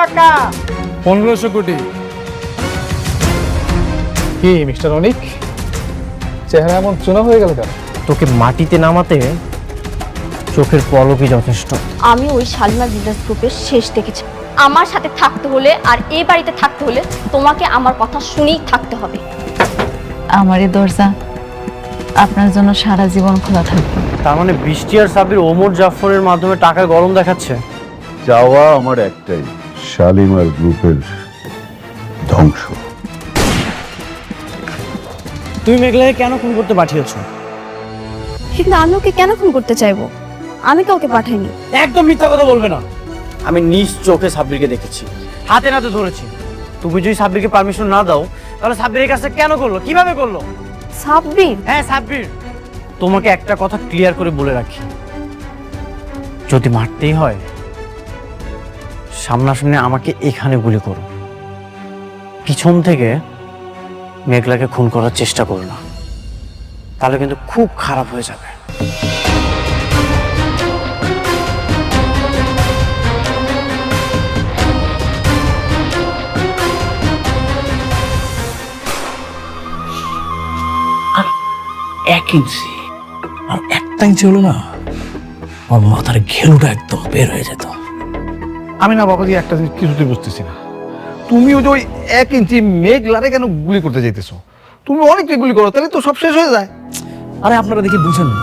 টাকা? 1500 কোটি। কি মিস্টার অনিক, চেহারা এমন চুনা হয়ে গেল কেন? তোকে মাটিতে নামাতে চোখের পলকই যথেষ্ট। আমি ওই শালিমা বিজনেস গ্রুপের শেষ দেখেছি। আমার সাথে থাকতে হলে আর এই বাড়িতে থাকতে হলে তোমাকে আমার কথা শুনেই থাকতে হবে। আমার এই দরজা আপনার জন্য সারা জীবন খোলা থাকবে। তার মানে বৃষ্টি আর সাবির ওমর জাফরের মাধ্যমে টাকা গরম দেখাচ্ছে। চাওয়া আমার একটাই, শালিমার গ্রুপের ধ্বংস। তুমি মেঘলাকে কেন খুন করতে পাঠিয়েছো? কিন্তু আমি ওকে কেন খুন করতে চাইবো? আমি কাউকে পাঠাইনি। একদম মিথ্যা কথা বলবে না। আমি নিজ চোখে সাব্বিরকে দেখেছি, হাতে নাতে ধরেছি। তুমি যদি সাব্বিরকে পারমিশন না দাও তাহলে সাব্বিরের কাছে কেন করলো, কিভাবে করলো? সাব্বির? হ্যাঁ সাব্বির। তোমাকে একটা কথা ক্লিয়ার করে বলে রাখি, যদি মারতেই হয় সামনাসামনি আমাকে এখানে গুলি করো, পিছন থেকে মেঘলাকে খুন করার চেষ্টা করো না, তাহলে কিন্তু খুব খারাপ হয়ে যাবে। এক ইঞ্চি আর একটা ইঞ্চি হলো না, আমার মাথার ঘেলুটা একদম বের হয়ে যেত। আমি না বাবাজি একটা জিনিস কিছুতেই বুঝতেছি না, তুমি ওই 1 ইঞ্চি মেঘলারে কেন গুলি করতে যাইতেছো? তুমি অনেকটা গুলি করো, তাহলে তো সব শেষ হয়ে যায়। আরে আপনারা দেখি বুঝেন না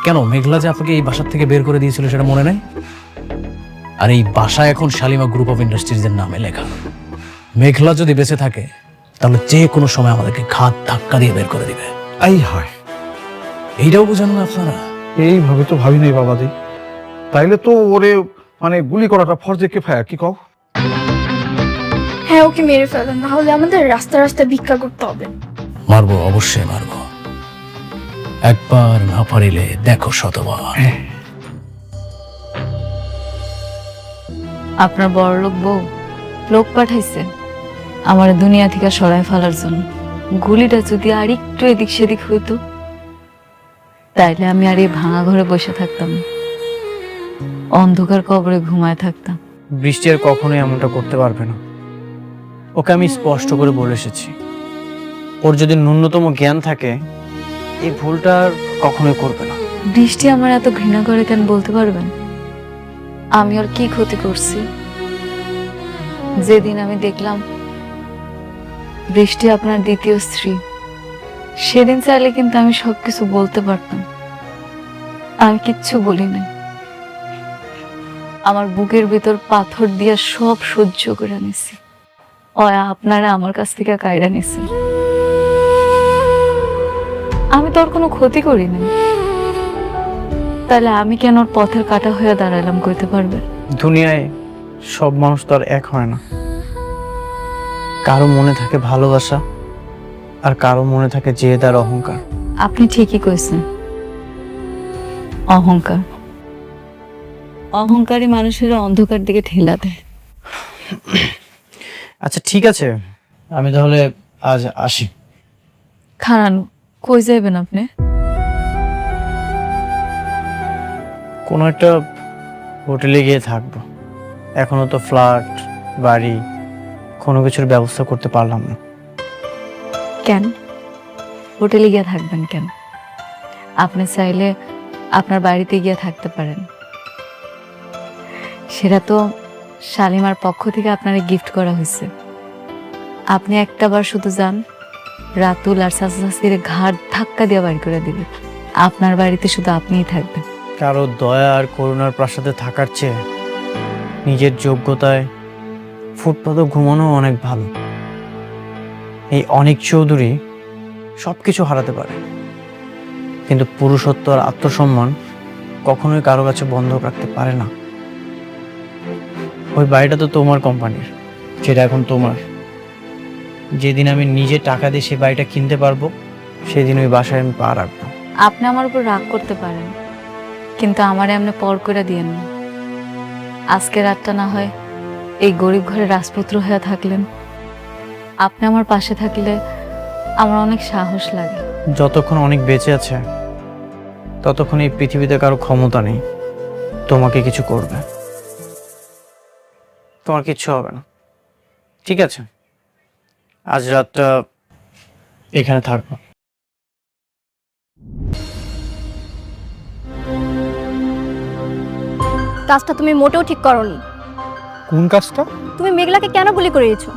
কেন? মেঘলা যে আপনাকে এই বাসার থেকে বের করে দিয়েছিল সেটা মনে নাই? আর এই বাসা এখন শালিমা গ্রুপ অফ ইন্ডাস্ট্রিজের নামে লেখা। মেঘলা যদি বেঁচে থাকে তাহলে যে কোনো সময় আমাদেরকে ঘাত ধাক্কা দিয়ে বের করে দিবে। এই হয়, এইটাও বুঝেন না আপনারা? এইভাবে তো ভাবি নাই বাবাজি। তাইলে তো ওরে মানে গুলি করাটা ফরজে কিফায়া, কি কও? হ্যাঁ, ওকে মেরে ফেলেন, না হলে আমাদের রাস্তা রাস্তায় ভিক্ষা করতে হবে। মারবো, অবশ্যই মারবো। একবার না পারিলে দেখো শতবার। আপনার বড়লোক বউ লোক পাঠাইছে আমার দুনিয়া থেকে সরাই ফেলার জন্য। গুলিটা যদি আর একটু এদিক সেদিক হইতো তাইলে আমি আর এই ভাঙা ঘরে বসে থাকতাম না, অন্ধকার কবরে ঘুমায় থাকতাম। বৃষ্টি আর কখনোই এমনটা করতে পারবে না। ওকে আমি স্পষ্ট করে বলে এসেছি, ওর যদি ন্যূনতম জ্ঞান থাকে এই ভুলটা আর কখনোই করবে না। বৃষ্টি আমার এত ঘৃণা করে কেন বলতে পারবেন? আমি ওর কি ক্ষতি করছি? যেদিন আমি দেখলাম বৃষ্টি আপনার দ্বিতীয় স্ত্রী, সেদিন চাইলে কিন্তু আমি সবকিছু বলতে পারতাম। আমি কিচ্ছু বলি নাই। আমার বুকের ভিতর পাথর দিয়া সব সহ্য করে নিছি। আপনারা আমার কাছ থেকে কায়রা নিছেন। আমি তো ওর কোনো ক্ষতি করি নাই, তাহলে আমি কেন ওর পথের কাটা হয়ে দাঁড়ালাম কইতে পারবে? দুনিয়ায় সব মানুষ তো আর এক হয় না। কারো মনে থাকে ভালোবাসা আর কারো মনে থাকে জেদ আর অহংকার। আপনি ঠিকই কইছেন, অহংকার। অহংকারী মানুষের অন্ধকার দিকে ঠেলা দেয়। আচ্ছা ঠিক আছে, আমি তাহলে আজ আসি। খারান, কই যাইবেন আপনি? কোনো একটা হোটেলে গিয়ে থাকবো। এখনো তো ফ্ল্যাট বাড়ি কোনো কিছুর ব্যবস্থা করতে পারলাম না। কেন হোটেলে গিয়ে থাকবেন কেন? আপনি চাইলে আপনার বাড়িতে গিয়ে থাকতে পারেন। সেটা তো শালিমার পক্ষ থেকে আপনারে গিফট করা হয়েছে। আপনি একটাবার শুধু যান, রাতুল আর চাচা চাচির ঘাট ধাক্কা দিয়ে বাড়ি করে দিবে। আপনার বাড়িতে শুধু আপনিই থাকবেন। কারো দয়া আর করুণার প্রাসাদে থাকার চেয়ে নিজের যোগ্যতায় ফুটপাতে ঘুমানো অনেক ভালো। এই অনিক চৌধুরী সবকিছু হারাতে পারে, কিন্তু পুরুষত্ব আর আত্মসম্মান কখনোই কারো কাছে বন্ধক রাখতে পারে না। ওই বাড়িটা তো তোমার কোম্পানির, যেটা এখন তোমার। যেদিন আমি নিজে টাকা দিয়ে সেই বাড়িটা কিনতে পারবো সেদিন ওই বাসায় আমি পা রাখবো। আপনি আমার উপর রাগ করতে পারেন, কিন্তু আমারে এমনি পর করে দিয়েন না। আজকে রাতটা না হয় এই গরিব ঘরে রাজপুত্র হয়ে থাকলেন। আপনি আমার পাশে থাকলে আমার অনেক সাহস লাগে। যতক্ষণ অনেক বেঁচে আছে ততক্ষণ এই পৃথিবীতে কারো ক্ষমতা নেই তোমাকে কিছু করবে। তোমার কিচ্ছু হবে না, ঠিক আছে? আজ রাতটা এখানে থাকবো। কাজটা তুমি মোটেও ঠিক করোনি। কোন কাজটা? তুমি মেঘলাকে কেন গুলি করিয়েছো?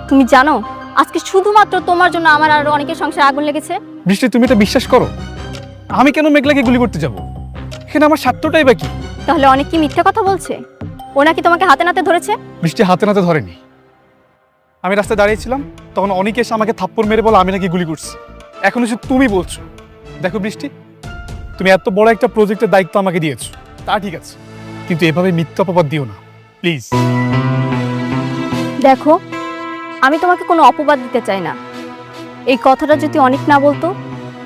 তুমি জানো আজকে শুধুমাত্র তোমার জন্য আমার আর অনেকের সংসারে আগুন লেগেছে। বৃষ্টি, তুমি এটা বিশ্বাস করো? আমি কেন মেঘলাকে গুলি করতে যাব? এখানে আমার স্বার্থটাই বা কি? তাহলে অনেক কি মিথ্যা কথা বলছে? ও নাকি তোমাকে হাতে নাতে ধরেছে? বৃষ্টি হাতে নাতে ধরেনি। আমি রাস্তায় দাঁড়িয়েছিলাম, তখন অনেকে এসে আমাকে থাপ্পড় মেরে বলে আমি নাকি গুলি করছি। এখন এসে তুমি বলছো। দেখো বৃষ্টি, তুমি এত বড় একটা প্রজেক্টের দায়িত্ব আমাকে দিয়েছো, তা ঠিক আছে, কিন্তু এভাবে মিথ্যা অপবাদ দিও না প্লিজ। দেখো, আমি তোমাকে কোনো অপবাদ দিতে চাই না। এই কথাটা যদি অনেক না বলতো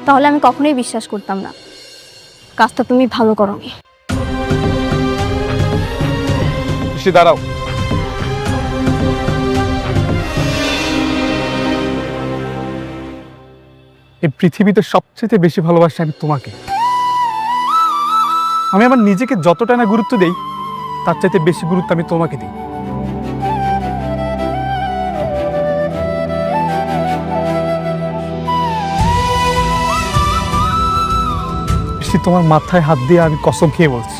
তাহলে আমি কখনোই বিশ্বাস করতাম না। কাজটা তুমি ভালো করোনি। বৃষ্টি দাঁড়াও। এই পৃথিবীতে সবচেয়ে বেশি ভালোবাসি আমি তোমাকে। আমি আমার নিজেকে যতটা না গুরুত্ব দেই, তার চাইতে বেশি গুরুত্ব আমি তোমাকে দিই। তোমার মাথায় হাত দিয়ে আমি কসম খেয়ে বলছি,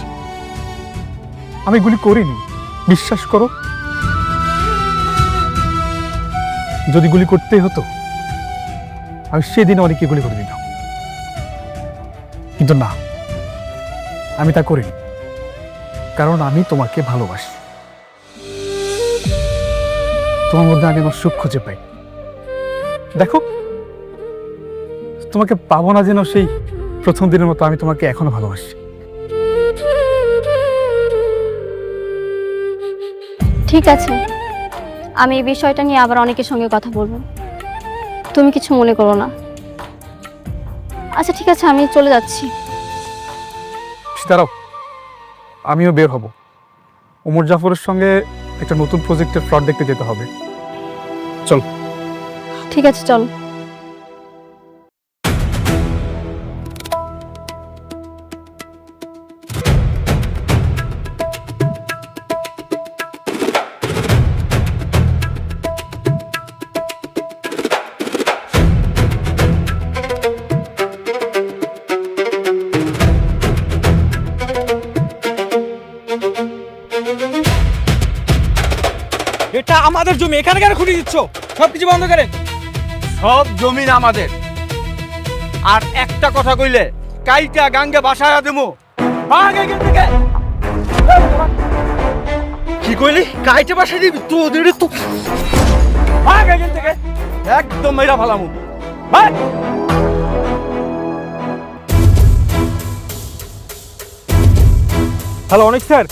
আমি গুলি করিনি, বিশ্বাস করো। যদি গুলি করতেই হতো আমি সেদিন অনেকে গুলি করে দিতাম, কিন্তু না, আমি তা করিনি, কারণ আমি তোমাকে ভালোবাসি। তোমার মধ্যে আমি আমার সুখ খুঁজে পাই। দেখো, তোমাকে পাবো না যেন সেই প্রথম দিনের মতো আমি তোমাকে এখনো ভালোবাসি। ঠিক আছে, আমি এই বিষয়টা নিয়ে আবার অনেকের সঙ্গে কথা বলবো, তুমি কিছু মনে করো না। আচ্ছা ঠিক আছে, আমি চলে যাচ্ছি। দাঁড়াও, আমিও বের হব। ওমর জাফরের সঙ্গে একটা নতুন প্রজেক্টের প্লট দেখতে যেতে হবে। চল। ঠিক আছে, চল। এটা আমাদের জমি, এখানে কেন খুঁটি দিচ্ছ? সবকিছু বন্ধ করে। সব জমিন আমাদের, আর একটা কথা কইলে কাইটা গাঙ্গে বাসায় দেবো। কি কইলি? কাইটা বাসায় দিবি? তোদের তো থেকে একদম মেরা ভালামু। হ্যালো, অনেক স্যার।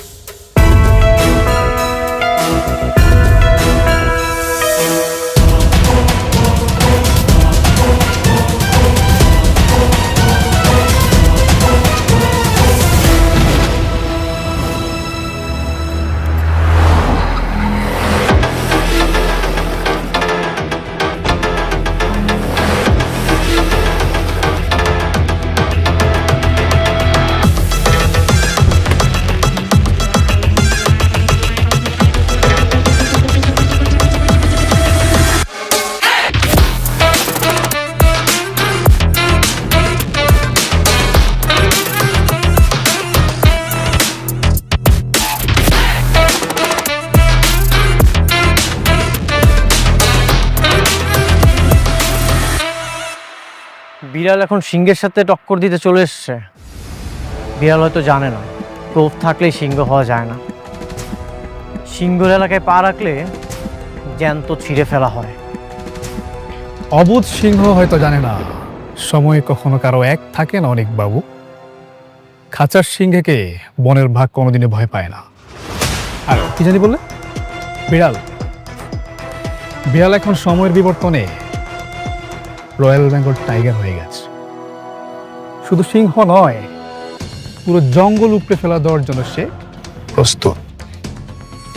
বিড়াল এখন সিংহের সাথে টক্কর দিতে চলে এসছে। বিড়াল হয়তো জানে না লোভ থাকলেই সিংহ হওয়া যায় না। সিংহের এলাকায় পা রাখলে জ্যান্ত ছিঁড়ে ফেলা হয়। অবুধ সিংহ হয়তো জানে না সময় কখনো কারো এক থাকে না অনেক বাবু। খাঁচার সিংহকে বনের ভাগ কোনোদিনই ভয় পায় না। আর কি জানি বললে? বিড়াল। বিড়াল এখন সময়ের বিবর্তনে রয়্যাল বেঙ্গল টাইগার হয়ে গেছে। শুধু সিংহ নয়, পুরো জঙ্গল উপড়ে ফেলা দেওয়ার জন্য সে প্রস্তুত।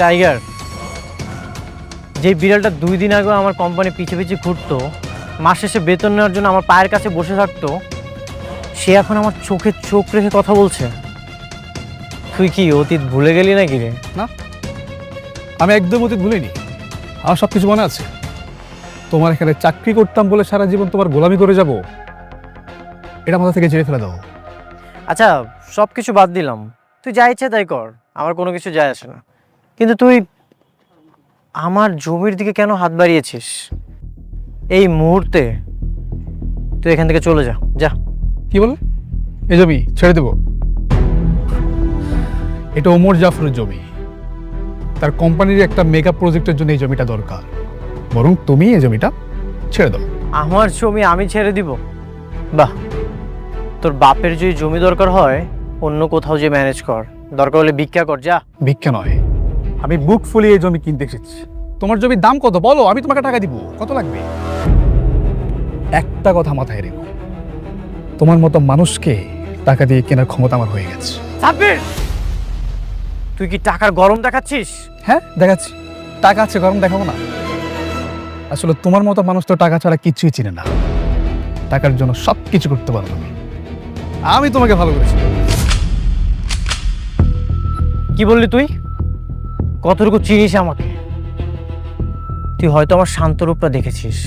টাইগার, যে বিড়ালটা 2 দিন আগে আমার কোম্পানি পিছে পিছে ঘুরতো, মাস শেষে বেতন নেওয়ার জন্য আমার পায়ের কাছে বসে থাকতো, সে এখন আমার চোখে চোখ রেখে কথা বলছে। তুই কি অতীত ভুলে গেলি নাকি রে? না, আমি একদম অতীত ভুলিনি, আমার সব কিছু মনে আছে। তোমার এখানে চাকরি করতাম বলে সারা জীবন তোমার গোলামি করে যাব, এটা মাথা থেকে ঝেড়ে ফেলে দাও। আচ্ছা সব কিছু বাদ দিলাম, তুই যা ইচ্ছে তাই কর, আমার কোনো কিছু যায় আসে না। কিন্তু তুই আমার জমির দিকে কেন হাত বাড়িয়েছিস? এই মুহূর্তে তুই এখান থেকে চলে যা, যা। কি বলে? এই জমি ছেড়ে দেব? এটা ওমর জাফরের জমি, তার কোম্পানির একটা মেগা প্রজেক্টের জন্য এই জমিটা দরকার। বরং তুমি এই জমিটা ছেড়ে দাও। আমার জমি আমি ছেড়ে দিব? বাহ, তোর বাপের যদি জমি দরকার হয় অন্য কোথাও যে ম্যানেজ কর, দরকার হলে ভিক্ষা কর, যা। ভিক্ষা নয়, আমি বুক ফুলিয়ে এই জমি কিনতে এসেছি। তোমার জমির দাম কত বলো, আমি তোমাকে টাকা দিব। কত লাগবে? একটা কথা মাথায় রেখো, তোমার মতো মানুষকে টাকা দিয়ে কেনার ক্ষমতা আমার হয়ে গেছে। সাব্বির, তুই কি টাকার গরম দেখাচ্ছিস? হ্যাঁ দেখাচ্ছি, টাকা আছে, গরম দেখাবো না? আসলে তোমার মতো মানুষ তো টাকা ছাড়া কিছুই চিনে না। টাকার জন্য সব কিছু করতে পারো তুমি। আমি তোমাকে ভালো করেছি। কি বললি তুই? কতটুকু চিনিস আমাকে? তুই হয়তো আমার শান্ত রূপটা দেখেছিস,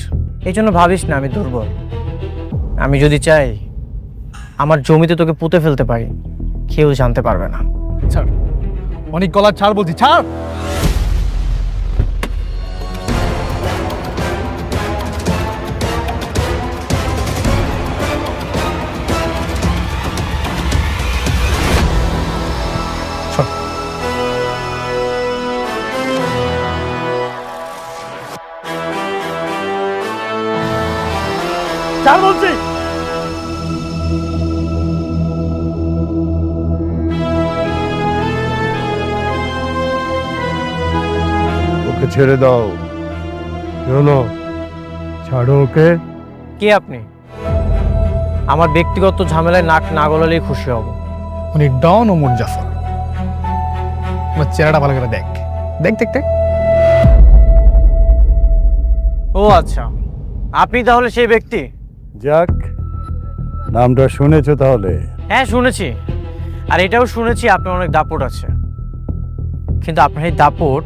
এই জন্য ভাবিস না আমি দুর্বল। আমি যদি চাই আমার জমিতে তোকে পুঁতে ফেলতে পারি, কেউ জানতে পারবে না। ছাড়, অনেক গলার ছাড় বলছি, ছাড়। ছাড় বলছি। ওকে ছেড়ে দাও। কি হলো? ছাড়ো ওকে। কে আপনি? আমার ব্যক্তিগত ঝামেলায় নাক না গলালেই খুশি হব। উনি ডন ওমর জাফর। আমার চেহারাটা ভালো করে দেখ, দেখ দেখ দেখ। ও আচ্ছা, আপনি তাহলে সেই ব্যক্তি? যাক, নামটা শুনেছো তাহলে? হ্যাঁ শুনেছি, আর এটাও শুনেছি আপনার অনেক দাপট আছে। কিন্তু আপনার এই দাপট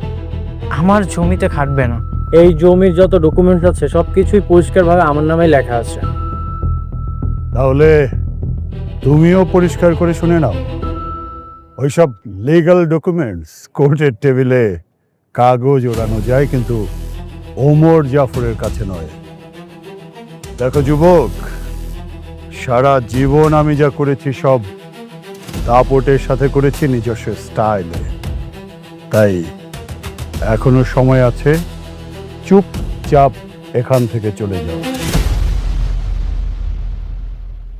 আমার জমিতে খাটবে না। এই জমির যত ডকুমেন্টস আছে সব কিছুই পরিষ্কারভাবে আমার নামে লেখা আছে। তাহলে তুমিও পরিষ্কার করে শুনে নাও, ওইসব লিগ্যাল ডকুমেন্টস কোর্টের টেবিলে কাগজ ওড়ানো যায়, কিন্তু ওমর জাফরের কাছে নয়। দেখো যুবক, সারা জীবন আমি যা করেছি সব দাপটের সাথে করেছি, নিজস্ব স্টাইলে। তাই এখনো সময় আছে, চুপচাপ এখান থেকে চলে যাও।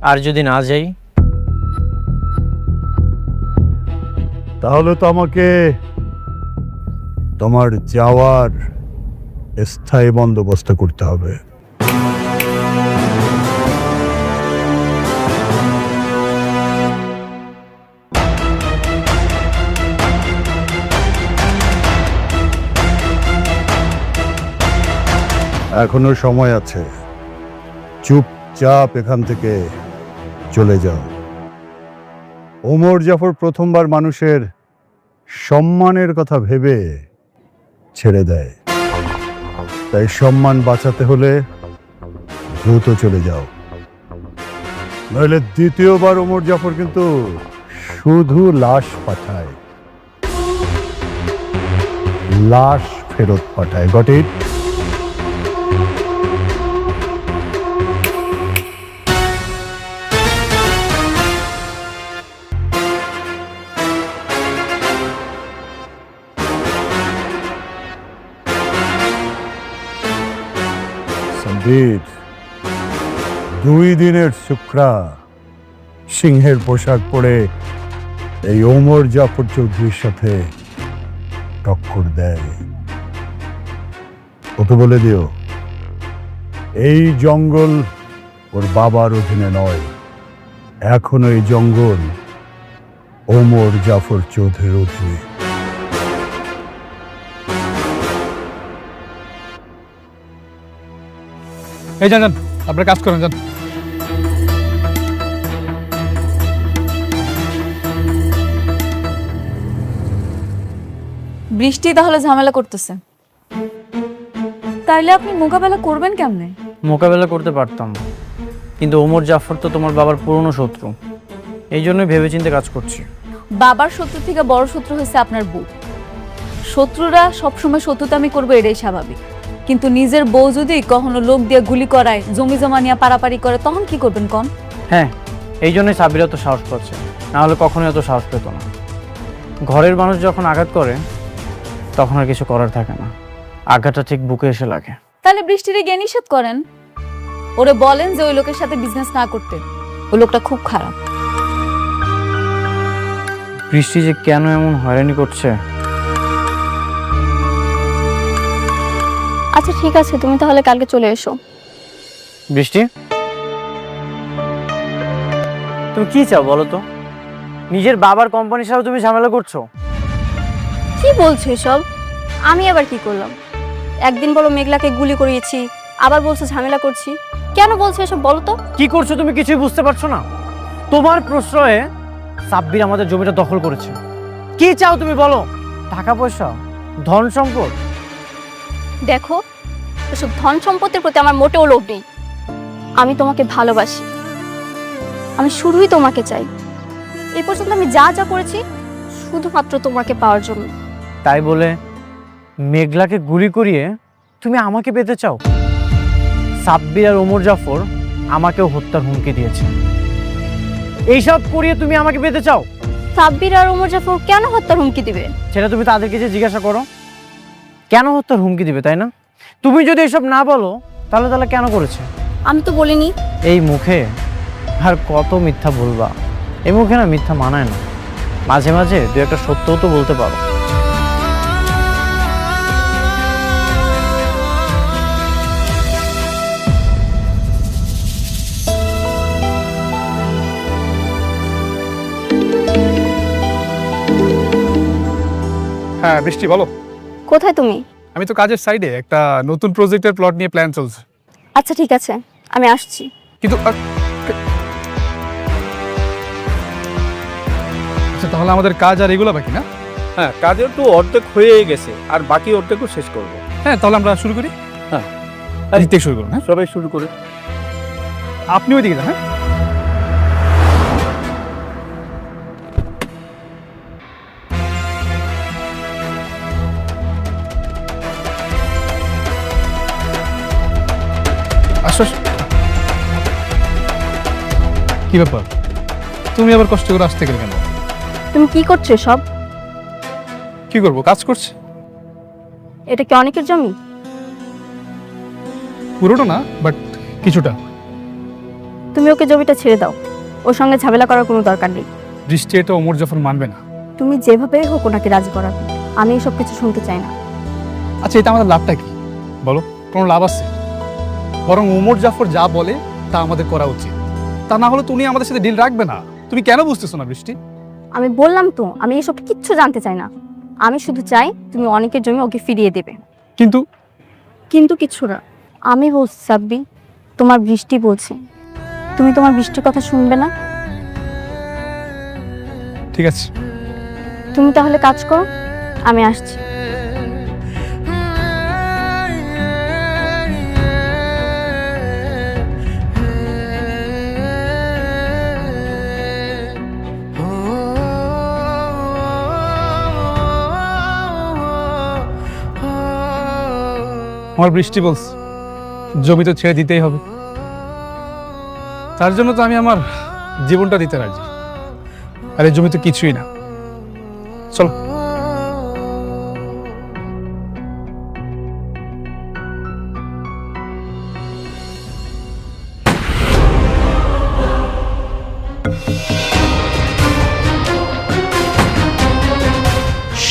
আর যদি না যাই? তাহলে তো আমাকে তোমার যাওয়ার স্থায়ী বন্দোবস্ত করতে হবে। এখনো সময় আছে, চুপচাপ এখান থেকে চলে যাও। ওমর জাফর প্রথমবার মানুষের সম্মানের কথা ভেবে ছেড়ে দেয়, তাই সম্মান বাঁচাতে হলে দ্রুত চলে যাও, নইলে দ্বিতীয়বার ওমর জাফর কিন্তু শুধু লাশ পাঠায়, লাশ ফেরত পাঠায়। Got it? সন্দীপ, 2 দিনের শুক্রা সিংহের পোশাক পরে এই ওমর জাফর চৌধুরীর সাথে টক্কর দেয়। ওকে বলে দিও, এই জঙ্গল ওর বাবার অধীনে নয়, এখনো এই জঙ্গল ওমর জাফর চৌধুরীর অধীনে। এই যান যান, আপনার কাজ করেন, যান। বৃষ্টি তাহলে ঝামেলা করতেছে, তাইলে আপনি মোকাবেলা করবেন কেমনে? মোকাবেলা করতে পারতাম, কিন্তু ওমর জাফর তো তোমার বাবার পুরনো শত্রু, এই জন্যই ভেবেচিন্তে কাজ করছি। বাবার শত্রু থেকে বড় শত্রু হয়েছে আপনার বউ। শত্রুরা সবসময় শত্রুতামি করবে, এটাই স্বাভাবিক। কিন্তু নিজের বউ যদি কখনো লোক দিয়ে গুলি করায়, জমি জমা নিয়ে পারাপারি করে, তখন কি করবেন কন? হ্যাঁ, এই জন্যই সাব্বির এত সাহস পাচ্ছে, না হলে কখনোই এত সাহস পেত না। ঘরের মানুষ যখন আঘাত করে তখন আর কিছু করার থাকে না, আঘাতটা ঠিক বুকে এসে লাগে। তাহলে বৃষ্টিরে গিয়ে নিষেধ করেন, ওরে বলেন যে ওই লোকের সাথে বিজনেস না করতে, ওই লোকটা খুব খারাপ। বৃষ্টি যে কেন এমন হয়রানি করছে। আচ্ছা ঠিক আছে, তুমি তাহলে কালকে চলে এসো। বৃষ্টি, তুমি কি চাও বলো তো? নিজের বাবার কোম্পানির সাথে তুমি ঝামেলা করছো। কি বলছো এসব? আমি আবার কি করলাম? একদিন বলো মেঘলাকে গুলি করিয়েছি, আবার বলছো ঝামেলা করছি। কেন বলছো এসব বলো তো? কি করছো তুমি কিছুই বুঝতে পারছো না? তোমার প্রশ্রয়ে সাব্বির আমাদের জমিটা দখল করেছে। কি চাও তুমি বলো? টাকা পয়সা, ধন সম্পদ? দেখো, এসব ধন সম্পত্তির প্রতি আমার মোটেও লোভ নেই। আমি তোমাকে ভালোবাসি, আমি শুধুই তোমাকে চাই। এই পর্যন্ত আমি যা যা করেছি শুধুমাত্র তোমাকে পাওয়ার জন্য। তাই বলে মেঘলাকে গুলি করিয়ে তুমি আমাকে পেতে চাও? সাব্বির আর ওমর জাফর আমাকেও হত্যার হুমকি দিয়েছে, এইসব করিয়ে তুমি আমাকে পেতে চাও? সাব্বির আর ওমর জাফর কেন হত্যার হুমকি দিবে? সেটা তুমি তাদেরকে যে জিজ্ঞাসা করো, কেন হত্যার হুমকি দিবে, তাই না? তুমি যদি এসব না বলো তাহলে কেন করেছে? আমি তো বলিনি। এই মুখে আর কত মিথ্যা বলবা? এই মুখে না মিথ্যা মানায় না, মাঝে মাঝে দু একটা সত্যও তো বলতে পারো। হ্যাঁ বৃষ্টি, বলো। কোথায় তুমি? আমি তো কাজের সাইডে একটা নতুন প্রজেক্টের প্লট নিয়ে প্ল্যান চলছে। আচ্ছা ঠিক আছে, আমি আসছি। কিন্তু আচ্ছা, তাহলে আমাদের কাজ আর এগুলো বাকি না? হ্যাঁ, কাজের তো অর্ধেক হয়েই গেছে, আর বাকি অর্ধেকও শেষ করবো। হ্যাঁ, তাহলে আমরা শুরু করি। হ্যাঁ, দিক থেকে শুরু করুন। হ্যাঁ, সবাই শুরু করে। আপনি ওইদিকে যান। হ্যাঁ, আসো। কি ব্যাপার, তুমি আবার কষ্ট করে আসতে গেলে কেন? তুমি কি করছো সব? কি করবো, কাজ করছি। এটা কি অনেকের জমি? পুরোটা না, বাট কিছুটা। তুমি ওকে জমিটা ছেড়ে দাও, ওর সঙ্গে ঝামেলা করার কোনো দরকার নেই। দৃষ্টি এটা ওমর জাফর মানবে না। তুমি যেভাবে হোক ওনাকে রাজি করাবে, আমি এসব কিছু শুনতে চাই না। আচ্ছা, এটা আমাদের লাভটা কি বলো? কোনো লাভ আছে? বরং ওমর জাফর যা বলে তা আমাদের করা উচিত। তা না হলে তুমি আমাদের সাথে ডিল রাখবে না। তুমি কেন বুঝতেছো না বৃষ্টি? আমি বললাম তো, আমি এসব কিচ্ছু জানতে চাই না। আমি শুধু চাই তুমি অনেকের জমি ওকে ফিরিয়ে দেবে। কিন্তু কিন্তু কিছু না। আমি বলছি সাব্বি, তোমার বৃষ্টি বলছে, তুমি তোমার বৃষ্টির কথা শুনবে না? ঠিক আছে, তুমি তাহলে কাজ করো, আমি আসছি। আমার বৃষ্টি বলছে জমি তো ছেড়ে দিতেই হবে। তার জন্য তো আমি আমার জীবনটা দিতে রাজি। আর এই জমি তো কিছুই না। চলো।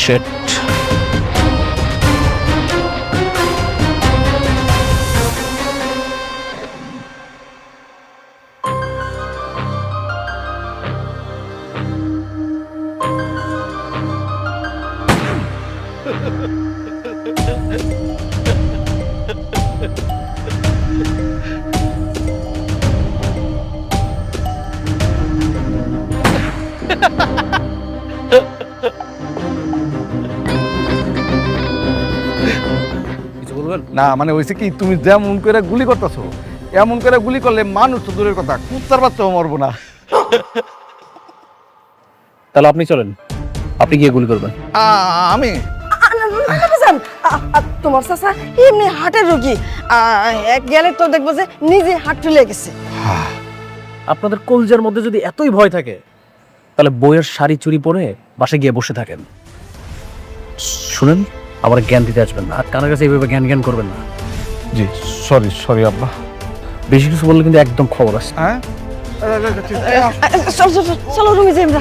Shit. কিছু বলবেন? না মানে হয়েছে কি, তুমি যেমন করে গুলি করতেছো এমন করে গুলি করলে মানুষ তো দূরের কথা, কুত্তার বাচ্চাও মরবো না। তাহলে আপনি চলেন, আপনি গিয়ে গুলি করবেন। আমি তোমার চাচা এমনি হার্টের রোগী, গেলে তো দেখবো যে নিজে হার্ট চলে গেছে। আপনাদের কলজার মধ্যে যদি এতই ভয় থাকে তাহলে বইয়ের শাড়ি চুরি পরে বাসায় গিয়ে বসে থাকেন। শুনেন, আবার জ্ঞান দিতে আসবেন না, আর কানের কাছে এইভাবে জ্ঞান জ্ঞান করবেন না। জি সরি আব্বা। বেশি কিছু বললে কিন্তু একদম খবর আছে। হ্যাঁ চলো রুমে যাই আমরা।